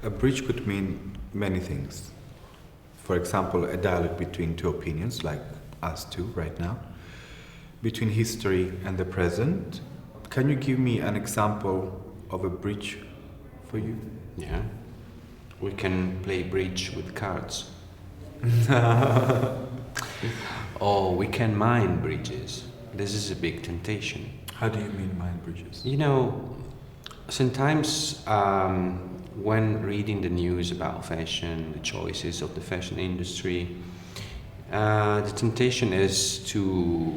A bridge could mean many things. For example, a dialogue between two opinions, like us two right now, between history and the present. Can you give me an example of a bridge for you? Yeah. We can play bridge with cards. Or we can mine bridges. This is a big temptation. How do you mean mind bridges? You know, sometimes when reading the news about fashion, the choices of the fashion industry, the temptation is to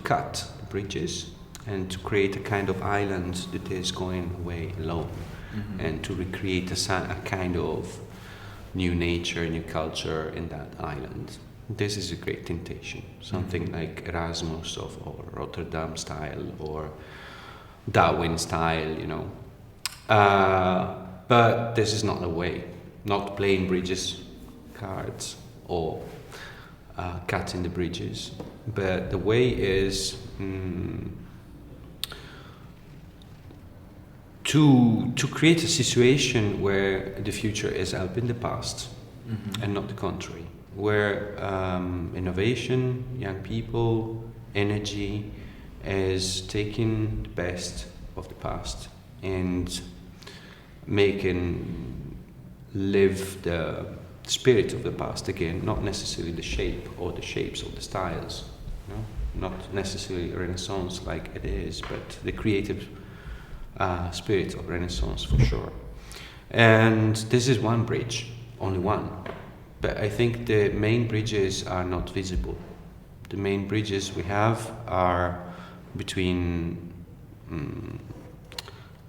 cut the bridges and to create a kind of island that is going away alone, and to recreate a kind of new nature, new culture in that island. This is a great temptation, something like Erasmus or Rotterdam style or Darwin style, you know. But this is not the way, not playing bridges cards or cutting the bridges, but the way is to create a situation where the future is helping the past and not the contrary, where innovation, young people, energy is taking the best of the past and making live the spirit of the past again, not necessarily the shape or the shapes or the styles, you know? Not necessarily Renaissance like it is, but the creative spirit of Renaissance for sure. And this is one bridge, only one. But I think the main bridges are not visible. The main bridges we have are between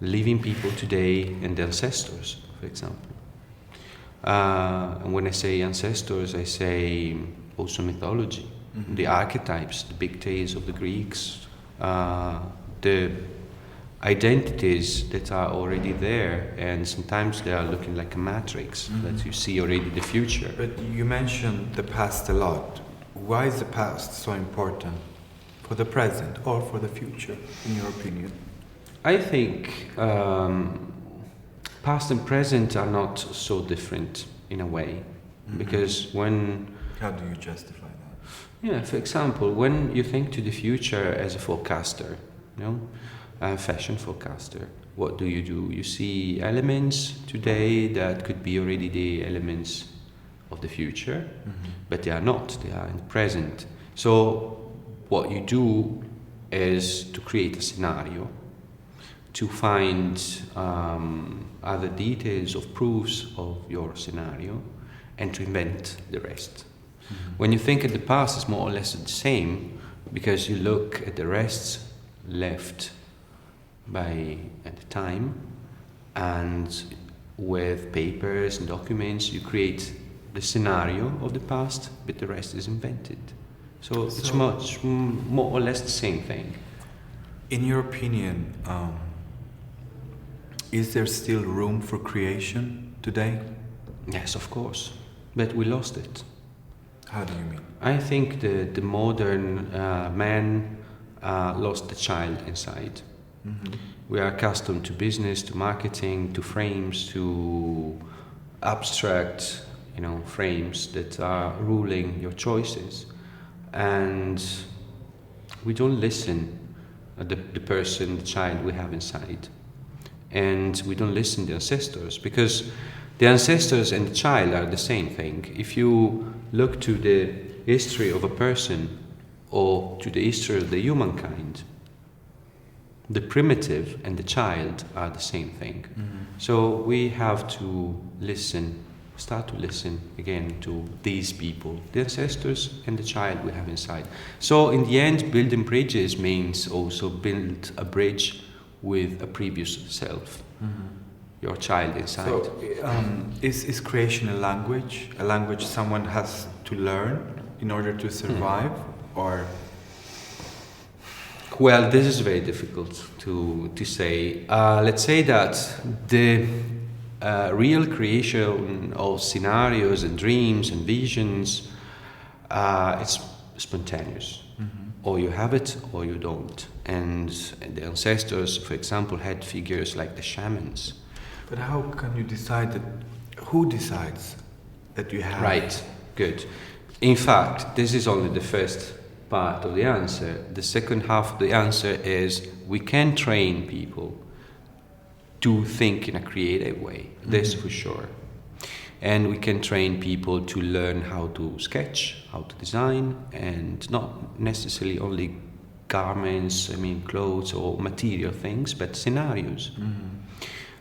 living people today and the ancestors, for example. And when I say ancestors, I say also mythology, the archetypes, the big tales of the Greeks, the identities that are already there, and sometimes they are looking like a matrix that you see already the future. But you mentioned the past a lot. Why is the past so important for the present or for the future, in your opinion? I think past and present are not so different in a way, because when... How do you justify that? Yeah, for example, when you think to the future as a forecaster, you know, a fashion forecaster, what do? You see elements today that could be already the elements of the future, but they are not, they are in the present. So what you do is to create a scenario, to find other details of proofs of your scenario, and to invent the rest. When you think at the past, it's more or less the same, because you look at the rests left at the time, and with papers and documents you create the scenario of the past, but the rest is invented. So it's much more or less the same thing. In your opinion, is there still room for creation today? Yes, of course, but we lost it. How do you mean? I think the modern man lost the child inside. We are accustomed to business, to marketing, to frames, to abstract, frames that are ruling your choices, and we don't listen the person, the child we have inside, and we don't listen to the ancestors, because the ancestors and the child are the same thing. If you look to the history of a person or to the history of the humankind, the primitive and the child are the same thing. So we have to start to listen again to these people, the ancestors and the child we have inside. So in the end, building bridges means also build a bridge with a previous self, your child inside. So is creation a language someone has to learn in order to survive, or... Well, this is very difficult to say. Let's say that the real creation of scenarios and dreams and visions, it's spontaneous. Or you have it or you don't. And the ancestors, for example, had figures like the shamans, But how can you decide that? Who decides that you have? Right, good. In fact, this is only the first part of the answer. The second half of the answer is we can train people to think in a creative way, this for sure. And we can train people to learn how to sketch, how to design, and not necessarily only garments, clothes or material things, but scenarios.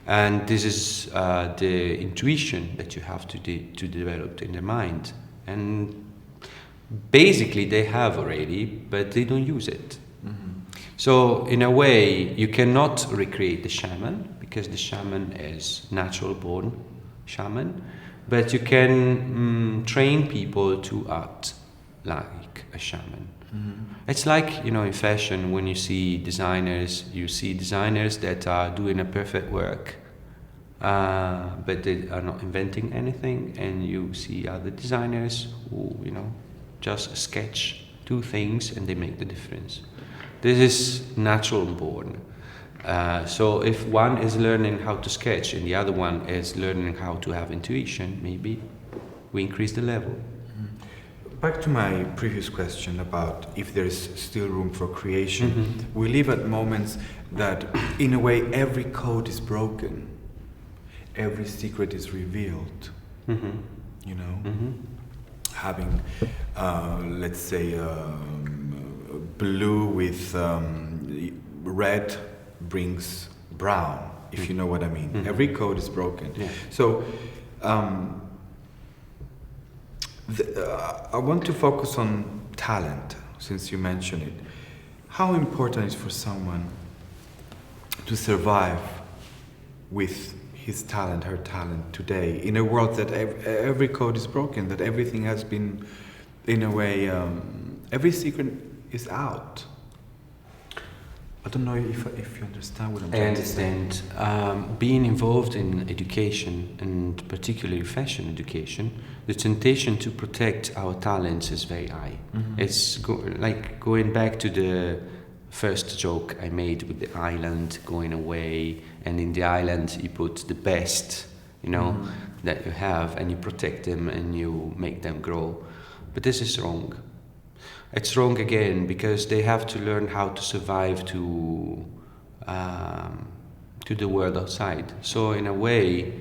And this is the intuition that you have to develop in their mind. And basically they have already, but they don't use it. So in a way, you cannot recreate the shaman, because the shaman is natural born shaman, but you can train people to act like a shaman. It's like, in fashion, when you see designers that are doing a perfect work, but they are not inventing anything, and you see other designers who, just sketch two things and they make the difference. This is natural born. So if one is learning how to sketch and the other one is learning how to have intuition, maybe we increase the level. Back to my previous question about if there is still room for creation. We live at moments that, in a way, every code is broken. Every secret is revealed. Having, let's say, blue with red brings brown, if you know what I mean. Every code is broken. Yeah. So I want to focus on talent, since you mentioned it. How important is for someone to survive with his talent, her talent today, in a world that every code is broken, that everything has been, in a way, every secret is out? I don't know if you understand what I'm trying to say. I understand. Being involved in education, and particularly fashion education, the temptation to protect our talents is very high. It's like going back to the first joke I made with the island going away, and in the island you put the best, that you have, and you protect them and you make them grow. But this is wrong. It's wrong again, because they have to learn how to survive to the world outside. So in a way,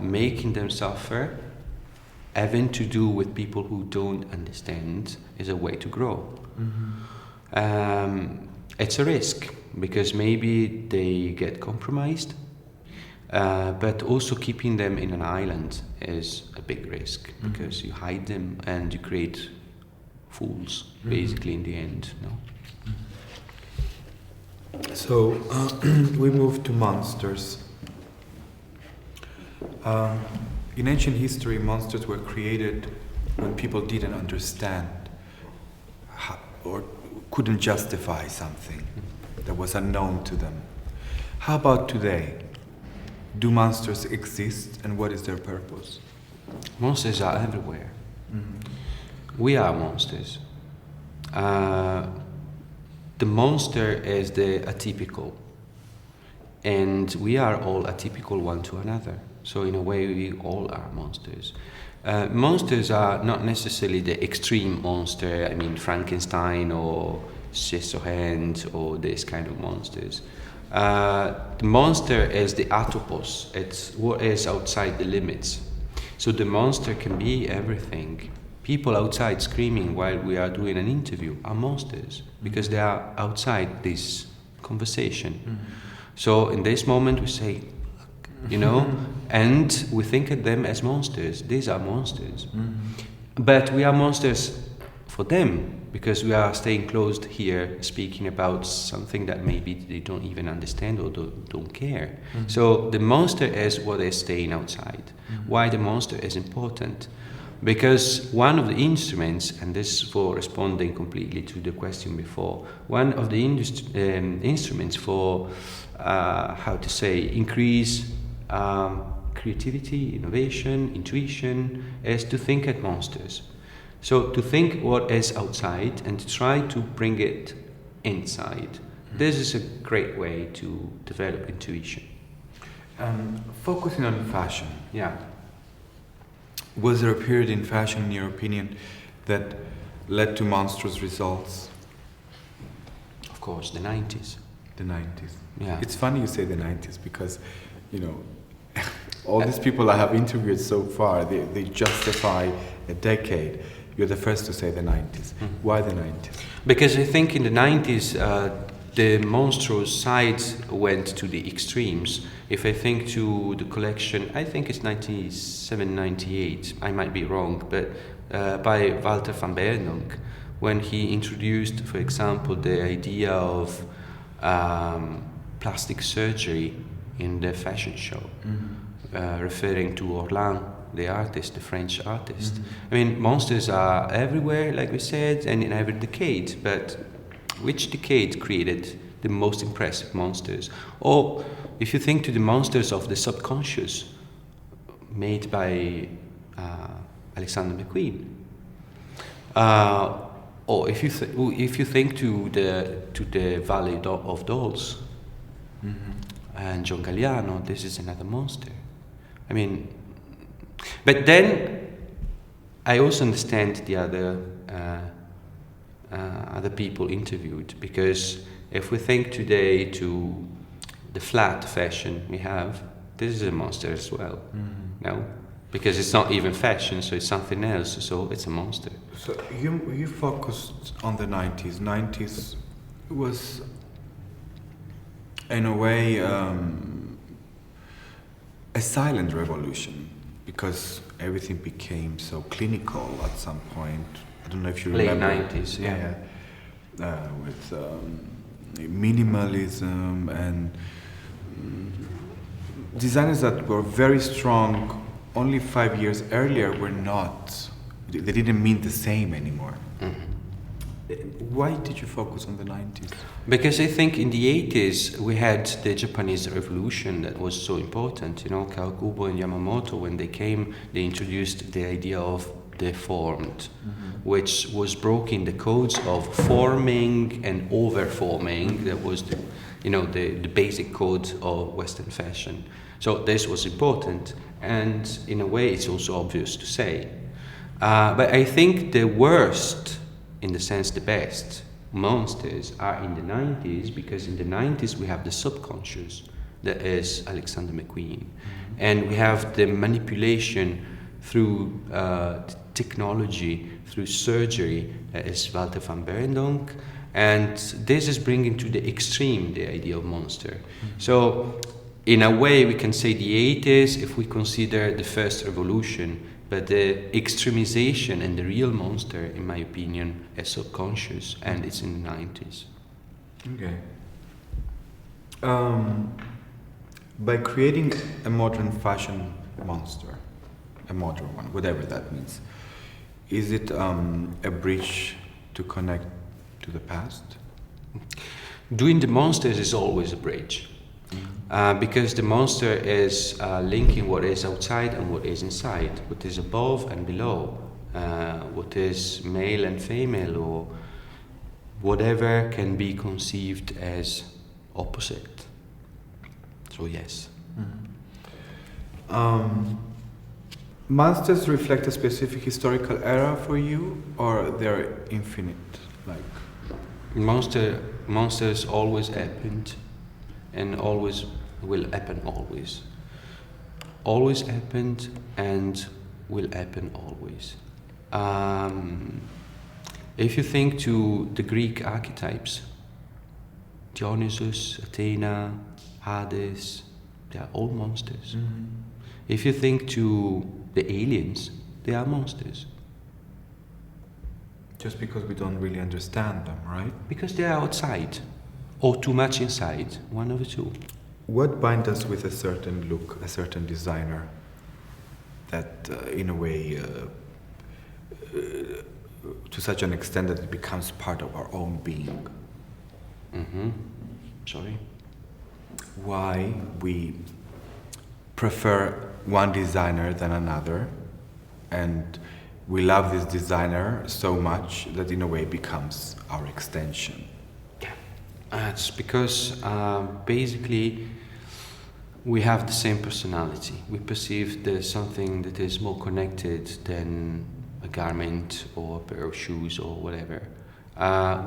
making them suffer, having to do with people who don't understand, is a way to grow. It's a risk, because maybe they get compromised, but also keeping them in an island is a big risk, because you hide them and you create fools, basically, in the end. So we move to monsters. In ancient history, monsters were created when people didn't understand or couldn't justify something that was unknown to them. How about today? Do monsters exist, and what is their purpose? Monsters are everywhere. We are monsters. The monster is the atypical, and we are all atypical one to another. So in a way, we all are monsters. Monsters are not necessarily the extreme monster, Frankenstein or Scissorhands or this kind of monsters. The monster is the atopos, it's what is outside the limits. So the monster can be everything. People outside screaming while we are doing an interview are monsters, because they are outside this conversation. So in this moment we say, and we think of them as monsters. These are monsters. But we are monsters for them, because we are staying closed here speaking about something that maybe they don't even understand or don't care. So the monster is what is staying outside. Why the monster is important? Because one of the instruments, and this for responding completely to the question before, one of the instruments for, increase creativity, innovation, intuition, is to think at monsters. So to think what is outside and to try to bring it inside. This is a great way to develop intuition. Focusing on fashion, Yeah. was there a period in fashion, in your opinion, that led to monstrous results? Of course, the 90s. The 90s. Yeah. It's funny you say the 90s because, you know, all these people I have interviewed so far, they justify a decade. You're the first to say the 90s. Why the 90s? Because I think in the 90s, the monstrous side went to the extremes. If I think to the collection, I think it's 97, 98, I might be wrong, but by Walter van Beirendonck, when he introduced, for example, the idea of plastic surgery in the fashion show, referring to Orlan, the artist, the French artist. I mean, monsters are everywhere, like we said, and in every decade, but which decade created the most impressive monsters? Or if you think to the monsters of the subconscious made by Alexander McQueen, or if you think to the Valley of Dolls and John Galliano, this is another monster. I mean, but then I also understand the other people interviewed, because if we think today to the flat fashion we have, this is a monster as well. No, because it's not even fashion, so it's something else, so it's a monster. So you focused on the 90s. 90s was, in a way, a silent revolution, because everything became so clinical at some point. I don't know if you remember. Late 90s, yeah. With minimalism and designers that were very strong only 5 years earlier were not. They didn't mean the same anymore. Why did you focus on the 90s? Because I think in the 80s we had the Japanese Revolution that was so important. You know, Kawakubo and Yamamoto, when they came, they introduced the idea of deformed, which was broken the codes of forming and overforming. That was the basic code of Western fashion. So this was important, and in a way it's also obvious to say. But I think the worst, in the sense the best, monsters are in the 90s, because in the 90s we have the subconscious, that is Alexander McQueen. And we have the manipulation through technology, through surgery, that is Walter van Beirendonck. And this is bringing to the extreme the idea of monster. So in a way we can say the 80s if we consider the first revolution, but the extremization and the real monster, in my opinion, is subconscious, and it's in the 90s. Okay. By creating a modern fashion monster, a modern one, whatever that means, is it a bridge to connect to the past? Doing the monsters is always a bridge. Because the monster is linking what is outside and what is inside, what is above and below, what is male and female, or whatever can be conceived as opposite. So yes. Monsters reflect a specific historical era for you, or they're infinite? Monsters always happened, and always will happen always. Always happened and will happen always. If you think to the Greek archetypes, Dionysus, Athena, Hades, they are all monsters. If you think to the aliens, they are monsters. Just because we don't really understand them, right? Because they are outside, or too much inside, one of the two. What binds us with a certain look, a certain designer, that in a way, to such an extent that it becomes part of our own being? Sorry? Why we prefer one designer than another, and we love this designer so much that in a way becomes our extension. It's because basically We have the same personality. We perceive there's something that is more connected than a garment or a pair of shoes or whatever.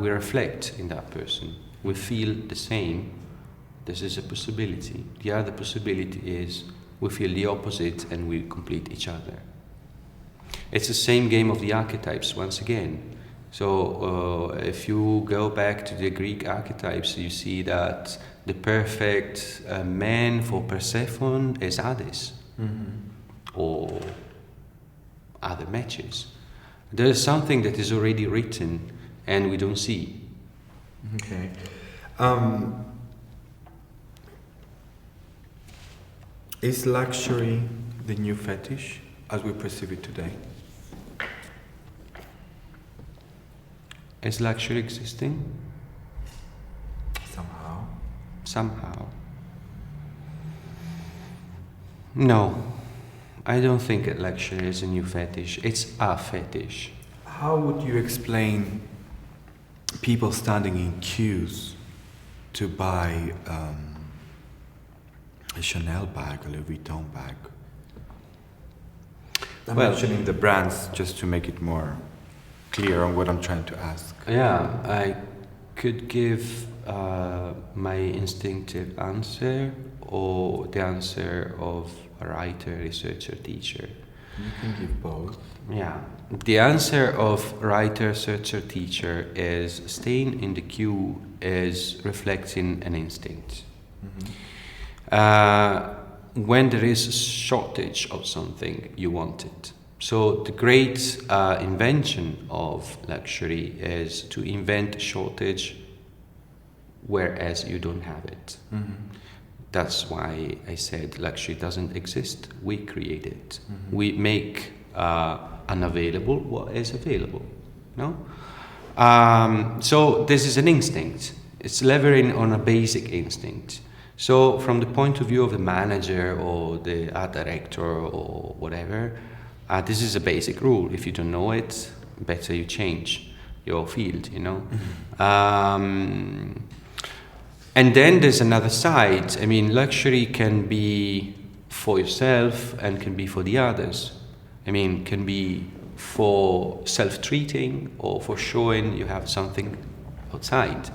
We reflect in that person. We feel the same. This is a possibility. The other possibility is we feel the opposite and we complete each other. It's the same game of the archetypes once again. So if you go back to the Greek archetypes, you see that the perfect man for Persephone is Hades, or other matches. There is something that is already written and we don't see. Okay. Is luxury the new fetish as we perceive it today? Is luxury existing? Somehow. Somehow. No, I don't think that luxury is a new fetish. It's a fetish. How would you explain people standing in queues to buy a Chanel bag, a Louis Vuitton bag? I'm mentioning the brands just to make it more clear on what I'm trying to ask. Yeah, I could give my instinctive answer or the answer of a writer, researcher, teacher. You can give both. Yeah, the answer of writer, researcher, teacher is staying in the queue is reflecting an instinct. When there is a shortage of something, you want it. So the great invention of luxury is to invent a shortage whereas you don't have it. That's why I said luxury doesn't exist, we create it. We make unavailable what is available, no? So this is an instinct. It's levering on a basic instinct. So from the point of view of the manager or the art director or whatever, this is a basic rule. If you don't know it, better you change your field, you know? And then there's another side. I mean, luxury can be for yourself and can be for the others. I mean, can be for self-treating or for showing you have something outside.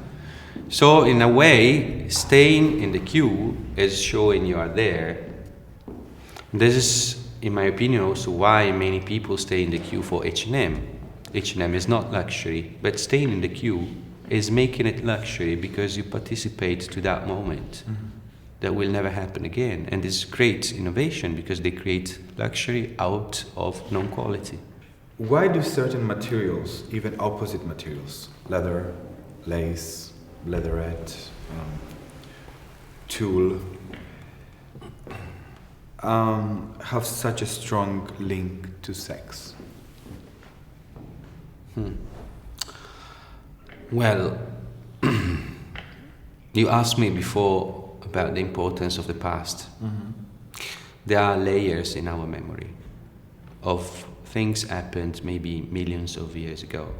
So in a way, staying in the queue is showing you are there. This is, in my opinion, also why many people stay in the queue for H&M. H&M is not luxury, but staying in the queue is making it luxury because you participate to that moment. That will never happen again. And it's great innovation because they create luxury out of non-quality. Why do certain materials, even opposite materials, leather, lace, leatherette, tulle, have such a strong link to sex? Well, you asked me before about the importance of the past. There are layers in our memory of things happened maybe millions of years ago,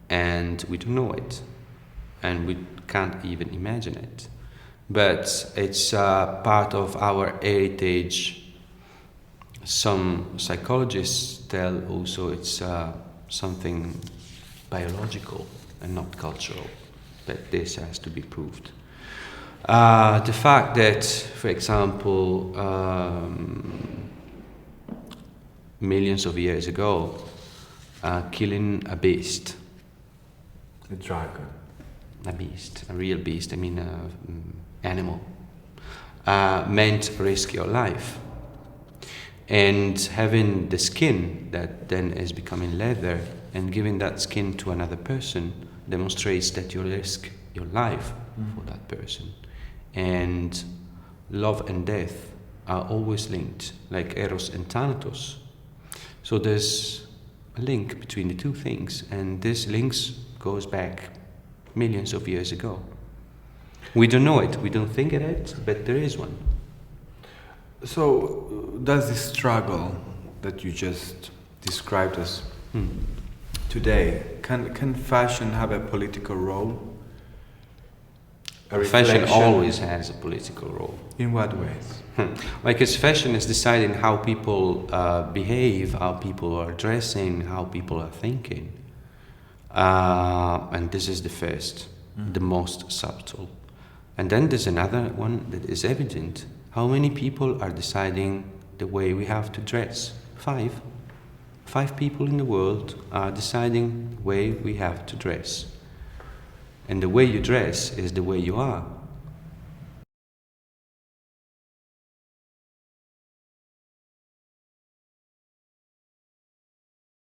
and we don't know it, and we can't even imagine it. But it's part of our heritage. Some psychologists tell also it's something biological and not cultural, but this has to be proved. The fact that, for example, millions of years ago, killing a beast, A dragon. a beast, a real beast, I mean animal, meant risk your life. And having the skin that then is becoming leather and giving that skin to another person demonstrates that you risk your life for that person. And love and death are always linked, like Eros and Thanatos. So there's a link between the two things, and this links goes back millions of years ago. We don't know it, we don't think it, but there is one. So, does this struggle that you just described us today, can fashion have a political role? A Fashion reflection. always has a political role. In what ways? Because fashion is deciding how people behave, how people are dressing, how people are thinking. And this is the first, the most subtle. And then there's another one that is evident. How many people are deciding the way we have to dress? 5. 5 people in the world are deciding the way we have to dress. And the way you dress is the way you are.